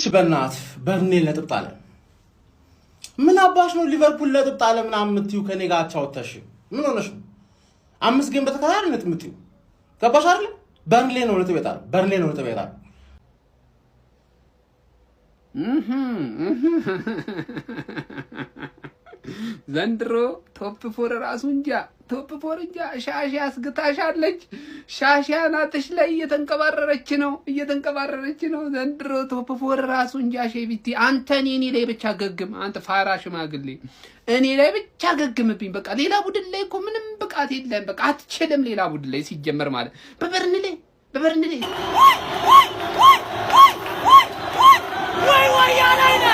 እች በእናት በርንሌን ነጥብ ጣለ። ምን አባሽ ነው ሊቨርፑል ነጥብ ጣለ ምናምን የምትይው ከኔ ጋር አቻውተሽ ምን ሆነሽ ነው? 5 ጌም በተከታታይ ነጥብ የምትይው ገባሽ አይደል? በርንሌ ነው ነጥብ ይጣል። በርንሌ ነው ነጥብ ይጣል። ዘንድሮ ቶፕ ፎር ራሱ እንጃ ቶፕ ፎር እንጃ ሻሻ አስግታሻለች። ሻሻ ናትሽ ላይ እየተንቀባረረች ነው ዘንድሮ ቶፕ ፎር ራሱ እንጃ። ሼቢቲ አንተ እኔ ላይ ብቻ ገግም። አንተ ፋራ ሽማግሌ እኔ ላይ ብቻ ገግምብኝ። በቃ ሌላ ቡድን ላይ እኮ ምንም ብቃት የለም። በቃ አትችልም ሌላ ቡድን ላይ ሲጀመር ማለት በበርንሌ ወይ ያላይነ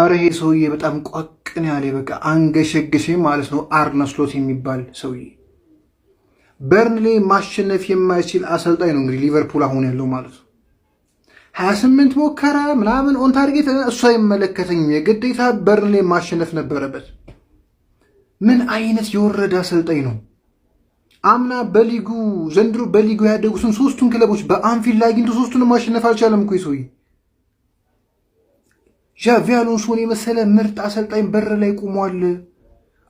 አረ ይሄ ሰውዬ በጣም ቋቅን ያለ በቃ አንገሸገሸ ማለት ነው። አርነ ስሎት የሚባል ሰውዬ በርንሌ ማሸነፍ የማይችል አሰልጣኝ ነው እንግዲህ ሊቨርፑል አሁን ያለው ማለት ነው። 28 ሞከራ ምናምን ኦን ታርጌት እሱ አይመለከተኝም። የግዴታ በርንሌ ማሸነፍ ነበረበት። ምን አይነት የወረደ አሰልጣኝ ነው! አምና በሊጉ ዘንድሮ በሊጉ ያደጉትን 3ቱን ክለቦች በአንፊልድ አግኝቶ 3ቱን ማሸነፍ አልቻለም እኮ ይሰውይ። ዣቪ አሎንሶን የመሰለ ምርጥ አሰልጣኝ በር ላይ ቆሟል።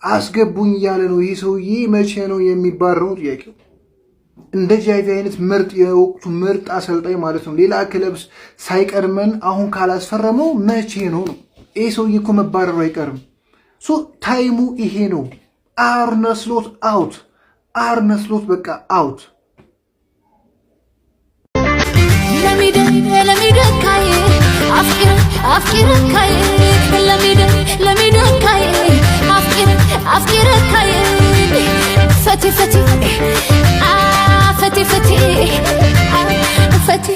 አስገቡኝ እያለ ነው። ይህ ሰውዬ መቼ ነው የሚባረው? ጥያቄው እንደ ዣቪ አይነት ምርጥ የወቅቱ ምርጥ አሰልጣኝ ማለት ነው ሌላ ክለብስ ሳይቀድመን አሁን ካላስፈረመው መቼ ነው? ይህ ሰውዬ እኮ መባረሩ አይቀርም። ታይሙ ይሄ ነው። አርነ ስሎት አውት። አርነ ስሎት በቃ አውት። ለሚደካዬ አፍቂረካዬ ለሚደካዬ አፍቂረካዬ ፈቲ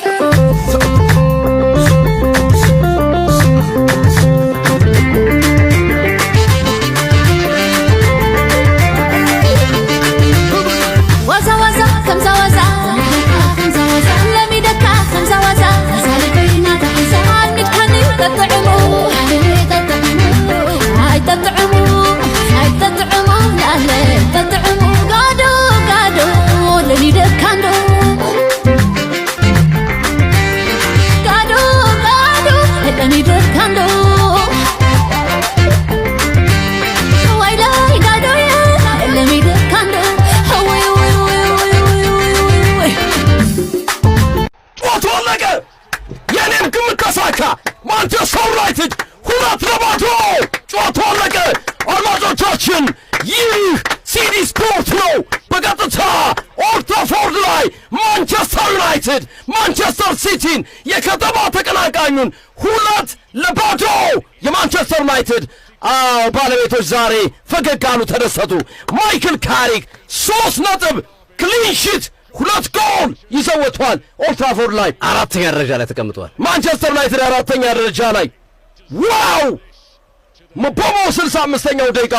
ማንቸስተር ዩናይትድ 2-0 ጨዋታው አለቀ። አድማጮቻችን ይህ ሲዲ ስፖርት ነው። በቀጥታ ኦልድ ትራፎርድ ላይ ማንቸስተር ዩናይትድ ማንቸስተር ሲቲን የከተማ ተቀናቃኙን 2-0 የማንቸስተር ዩናይትድ ባለቤቶች ዛሬ ፈገግ አሉ፣ ተደሰቱ። ማይክል ካሪክ 3 ነጥብ ክሊንሺት 2 ጎል ይዘወቷል። ኦልድ ትራፎርድ ላይ 4ኛ ደረጃ ላይ ተቀምጧል። ማንቸስተር ዩናይትድ 4ኛ ደረጃ ላይ ዋው! መቦሞ 65ኛው ደቂቃ፣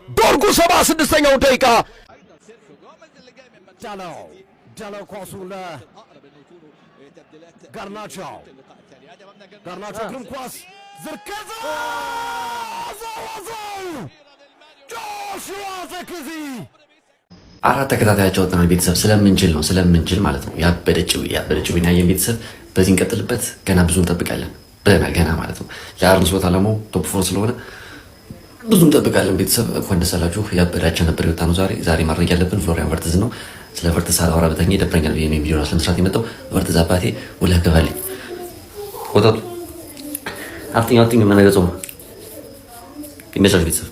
ዶርጉ 76ኛው ደቂቃ። ዳሎ ኳሱ ለጋርናቾ ግርም ኳስ ዝርከዛ ጆሹዋ ዘክዚ 4 ተከታታይ ጨዋታና ቤተሰብ ስለምንችል ማለት ነው። ያበደችው ያየን ቤተሰብ በዚህ እንቀጥልበት። ገና ብዙ እንጠብቃለን ገና ማለት ነው። የአርነ ስሎት አላሞ ቶፕ ፎር ስለሆነ ብዙ እንጠብቃለን ቤተሰብ። እንኳን ደስ አላችሁ። ያበዳቸው ነበር የወጣ ነው ዛሬ ማድረግ ያለብን ፍሎሪያን ቨርትዝ ነው። ስለ ቨርትዝ አወራ በተኛ ይደብረኛል ብዬ ነው ቪዲዮ ለመስራት የመጣው። ቨርትዝ አባቴ ወላ ገባልኝ ወጣቱ አፍጥኛው መነገጾ ነው። ይመቻችሁ ቤተሰብ።